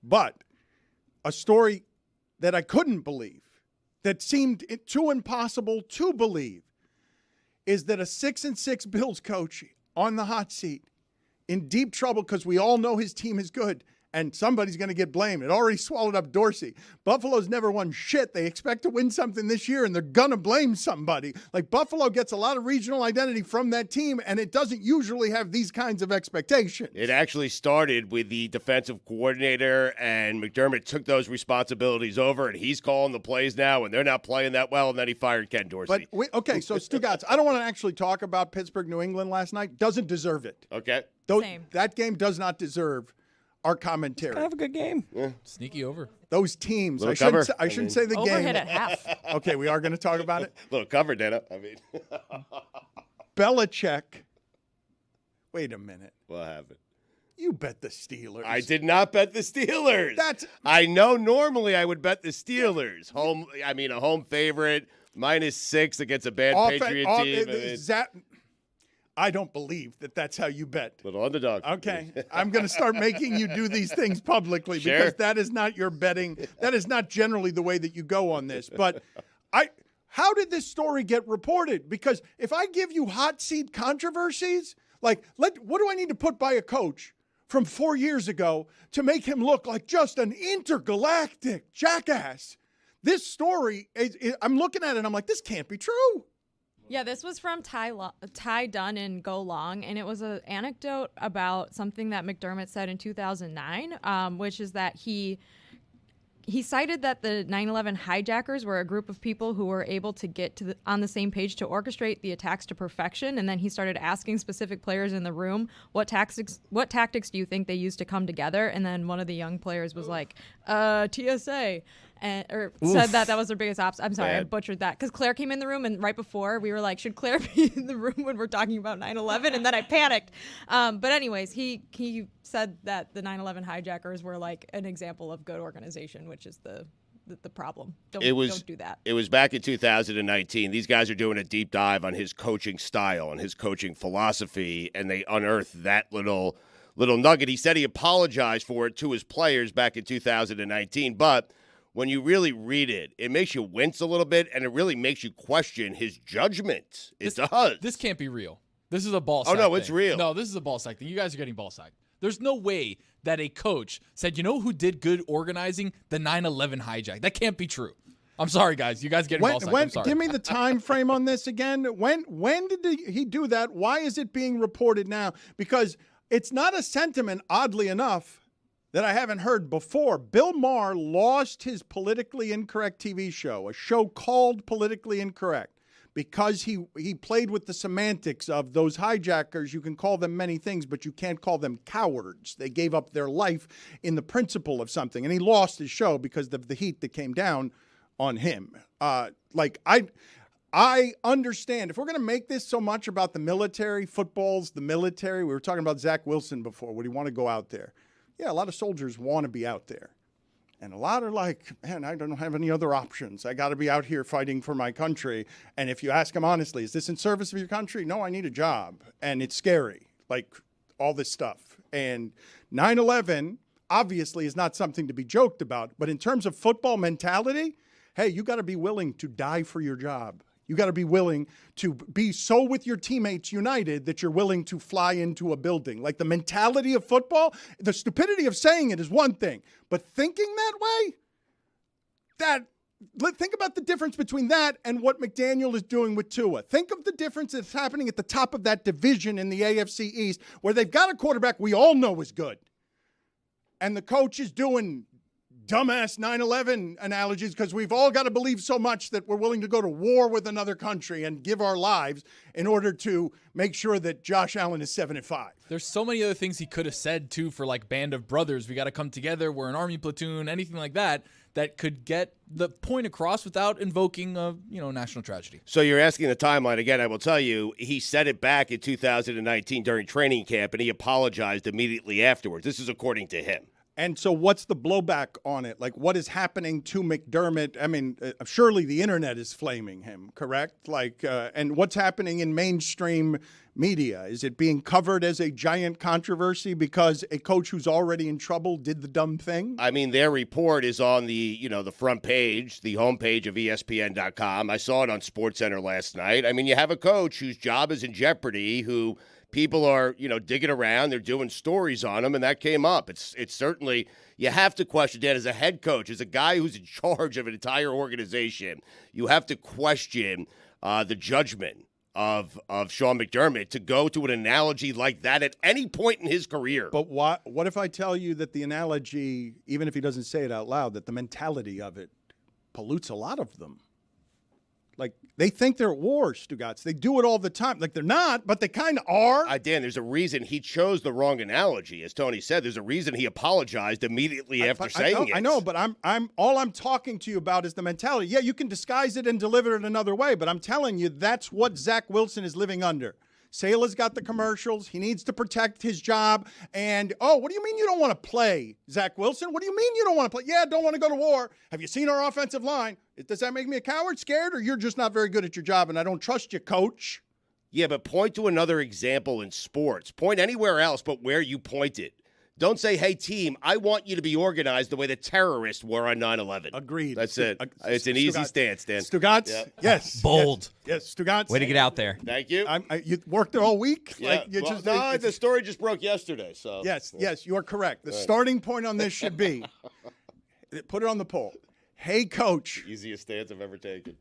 But a story that I couldn't believe, that seemed too impossible to believe, is that a 6-6 Bills coach on the hot seat, in deep trouble because we all know his team is good, and somebody's going to get blamed. It already swallowed up Dorsey. Buffalo's never won shit. They expect to win something this year, and they're going to blame somebody. Like, Buffalo gets a lot of regional identity from that team, and it doesn't usually have these kinds of expectations. It actually started with the defensive coordinator, and McDermott took those responsibilities over, and he's calling the plays now, and they're not playing that well, and then he fired Ken Dorsey. But, okay, so Stugotz, I don't want to actually talk about Pittsburgh, New England last night. Doesn't deserve it. Okay. Same. That game does not deserve our commentary. Kind of a good game. Yeah. Sneaky over. Those teams. I Little shouldn't say the game. Overhit at half. Okay, we are going to talk about it. Little cover, Dianna. Belichick. Wait a minute. What happened? You bet the Steelers. I did not bet the Steelers. I know normally I would bet the Steelers. A home favorite, -6 against a bad Patriot team. I don't believe that that's how you bet. Little underdog. Okay. I'm going to start making you do these things publicly because that is not your betting. That is not generally the way that you go on this. But how did this story get reported? Because if I give you hot seat controversies, what do I need to put by a coach from 4 years ago to make him look like just an intergalactic jackass? This story, I'm looking at it and I'm like, this can't be true. Yeah, this was from Ty Dunn in Go Long, and it was an anecdote about something that McDermott said in 2009, which is that he cited that the 9/11 hijackers were a group of people who were able to get on the same page to orchestrate the attacks to perfection, and then he started asking specific players in the room, what tactics do you think they used to come together? And then one of the young players was like, TSA. Said that was their biggest ops. I'm sorry, I butchered that. Because Claire came in the room, and right before, we were like, should Claire be in the room when we're talking about 9/11? And then I panicked. But anyways, he said that the 9/11 hijackers were like an example of good organization, which is the problem. Don't do that. It was back in 2019. These guys are doing a deep dive on his coaching style and his coaching philosophy, and they unearthed that little nugget. He said he apologized for it to his players back in 2019, but when you really read it, it makes you wince a little bit, and it really makes you question his judgment. It does. This can't be real. This is a ball sack. Oh, no, it's real. No, this is a ball sack thing. You guys are getting ball sacked. There's no way that a coach said, you know who did good organizing? The 9/11 hijack. That can't be true. I'm sorry, guys. You guys getting ball sacked. I'm sorry. Give me the time frame on this again. When did he do that? Why is it being reported now? Because it's not a sentiment, oddly enough, that I haven't heard before. Bill Maher lost his politically incorrect TV show, a show called Politically Incorrect, because he played with the semantics of those hijackers. You can call them many things, but you can't call them cowards. They gave up their life in the principle of something, and he lost his show because of the heat that came down on him. I understand. If we're going to make this so much about the military, football's the military. We were talking about Zach Wilson before. Would he want to go out there? Yeah, a lot of soldiers want to be out there. And a lot are like, man, I don't have any other options. I got to be out here fighting for my country. And if you ask them honestly, is this in service of your country? No, I need a job. And it's scary, like all this stuff. And 9/11 obviously is not something to be joked about. But in terms of football mentality, hey, you got to be willing to die for your job. You got to be willing to be so with your teammates united that you're willing to fly into a building. Like the mentality of football, the stupidity of saying it is one thing, but thinking that way, think about the difference between that and what McDaniel is doing with Tua. Think of the difference that's happening at the top of that division in the AFC East, where they've got a quarterback we all know is good. And the coach is doing dumbass 9/11 analogies because we've all got to believe so much that we're willing to go to war with another country and give our lives in order to make sure that Josh Allen is 7-5. There's so many other things he could have said, too, for like Band of Brothers. We got to come together. We're an army platoon, anything like that could get the point across without invoking a national tragedy. So you're asking the timeline again. I will tell you, he said it back in 2019 during training camp, and he apologized immediately afterwards. This is according to him. And so what's the blowback on it? Like, what is happening to McDermott? I mean, surely the internet is flaming him, correct? Like, and what's happening in mainstream media? Is it being covered as a giant controversy because a coach who's already in trouble did the dumb thing? I mean, their report is on the front page, the homepage of ESPN.com. I saw it on SportsCenter last night. I mean, you have a coach whose job is in jeopardy, who people are, digging around. They're doing stories on him, and that came up. It's certainly, you have to question, Dan, as a head coach, as a guy who's in charge of an entire organization, you have to question the judgment of Sean McDermott to go to an analogy like that at any point in his career. But what if I tell you that the analogy, even if he doesn't say it out loud, that the mentality of it pollutes a lot of them? Like, they think they're at war, Stugotz. They do it all the time. Like, they're not, but they kind of are. Dan, there's a reason he chose the wrong analogy. As Tony said, there's a reason he apologized immediately after saying it. I know, but I'm talking to you about is the mentality. Yeah, you can disguise it and deliver it another way, but I'm telling you that's what Zach Wilson is living under. Salah's got the commercials. He needs to protect his job. And, what do you mean you don't want to play, Zach Wilson? What do you mean you don't want to play? Yeah, don't want to go to war. Have you seen our offensive line? Does that make me a coward, scared, or you're just not very good at your job and I don't trust you, coach? Yeah, but point to another example in sports. Point anywhere else but where you pointed. Don't say, hey, team, I want you to be organized the way the terrorists were on 9/11. Agreed. That's it. It's an easy stance, Dan. Stugotz? Yep. Yes. Bold. Yes, Stugotz. Way to get out there. Thank you. You worked it all week? Yeah. The story just broke yesterday. So Yes, you are correct. The starting point on this should be, put it on the poll. Hey, coach. Easiest stance I've ever taken.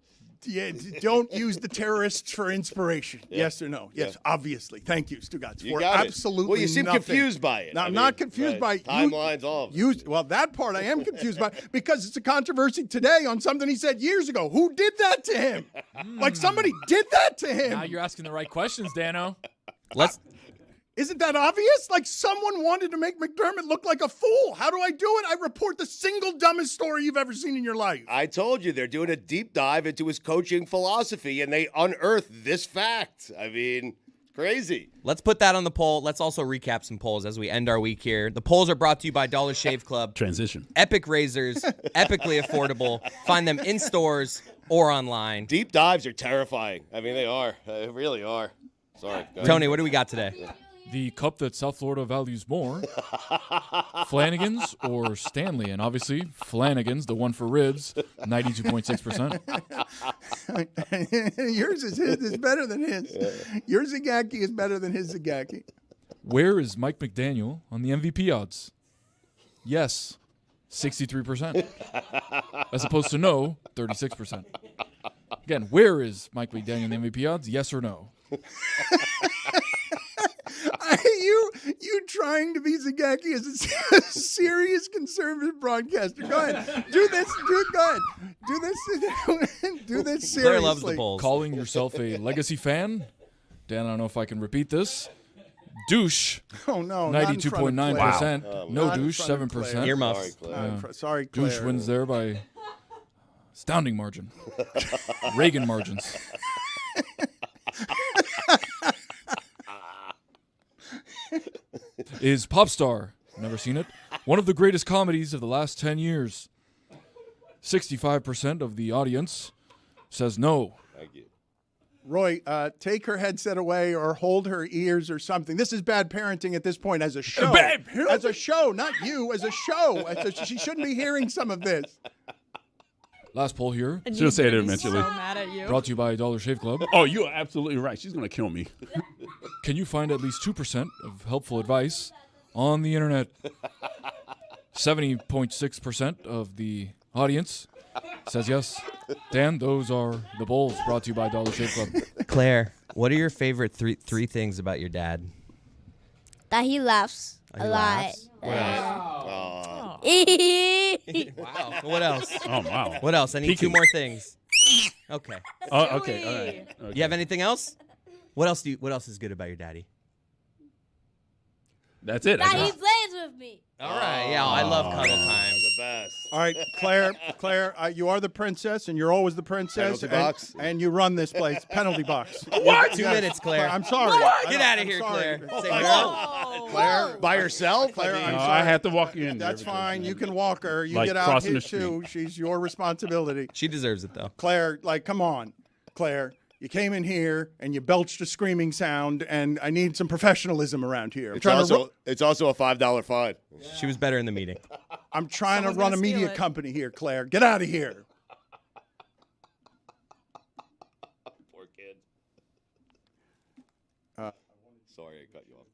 Yeah, don't use the terrorists for inspiration. Yeah. Yes or no? Yes, obviously. Thank you, Stugotz. You got absolutely it. Well, you seem confused by it. No, I'm not confused by it. Timelines, all of it. Well, that part I am confused by because it's a controversy today on something he said years ago. Who did that to him? Like somebody did that to him. Now you're asking the right questions, Dano. Isn't that obvious? Like someone wanted to make McDermott look like a fool. How do I do it? I report the single dumbest story you've ever seen in your life. I told you, they're doing a deep dive into his coaching philosophy, and they unearthed this fact. I mean, crazy. Let's put that on the poll. Let's also recap some polls as we end our week here. The polls are brought to you by Dollar Shave Club. Transition. Epic razors, epically affordable. Find them in stores or online. Deep dives are terrifying. I mean, they are. They really are. Sorry. Tony, what do we got today? The cup that South Florida values more, Flanagan's or Stanley. And obviously, Flanagan's, the one for ribs, 92.6%. Yours is better than his. Your Zagacki is better than his Zagacki. Where is Mike McDaniel on the MVP odds? Yes, 63%. As opposed to no, 36%. Again, where is Mike McDaniel in the MVP odds? Yes or no? You trying to be Zagacki as a serious conservative broadcaster. Go ahead. Do this. Go ahead. Do this. Do this seriously. Claire loves the polls. Calling yourself a legacy fan? Dan, I don't know if I can repeat this. Douche. Oh, no. 92.9%. Wow. No douche, 7%. Earmuffs. Sorry, Claire. Douche wins there by astounding margin. Reagan margins. Is Popstar, never seen it, one of the greatest comedies of the last 10 years? 65% of the audience says no. Thank you. Roy, take her headset away or hold her ears or something. This is bad parenting at this point as a show. As a show, not you, as a show. She shouldn't be hearing some of this. Last poll here. And She'll he's say it gonna be eventually. So mad at you. Brought to you by Dollar Shave Club. Oh, you are absolutely right. She's gonna kill me. Can you find at least 2% of helpful advice on the internet? 70.6% of the audience says yes. Dan, those are the bowls brought to you by Dollar Shave Club. Claire, what are your favorite three things about your dad? That he laughs Oh, he a lot. laughs? Wow. Wow. What else? Oh wow. What else? I need two Peeking. more things. Okay. Oh, okay. All right. Okay. You have anything else? What else is good about your daddy? That's it. I That he guess. plays with me. All right. Yeah, I love cuddle time. The best. All right, Claire, you are the princess, and you're always the princess. Penalty box. And you run this place. Penalty box. What? 2 minutes, Claire. I'm sorry. Get out of I'm here, sorry. Claire. Say Oh. Claire, by herself? Claire, I'm No, sorry. I have to walk you in. That's every fine. time. You can walk her. You Like get out crossing here the street. too. She's your responsibility. She deserves it though. Claire, come on, Claire. You came in here and you belched a screaming sound, and I need some professionalism around here. It's also a $5 fine. She was better in the meeting. I'm trying Someone's to run a gonna steal media it. company here, Claire. Get out of here. Poor kid. Sorry, I cut you off.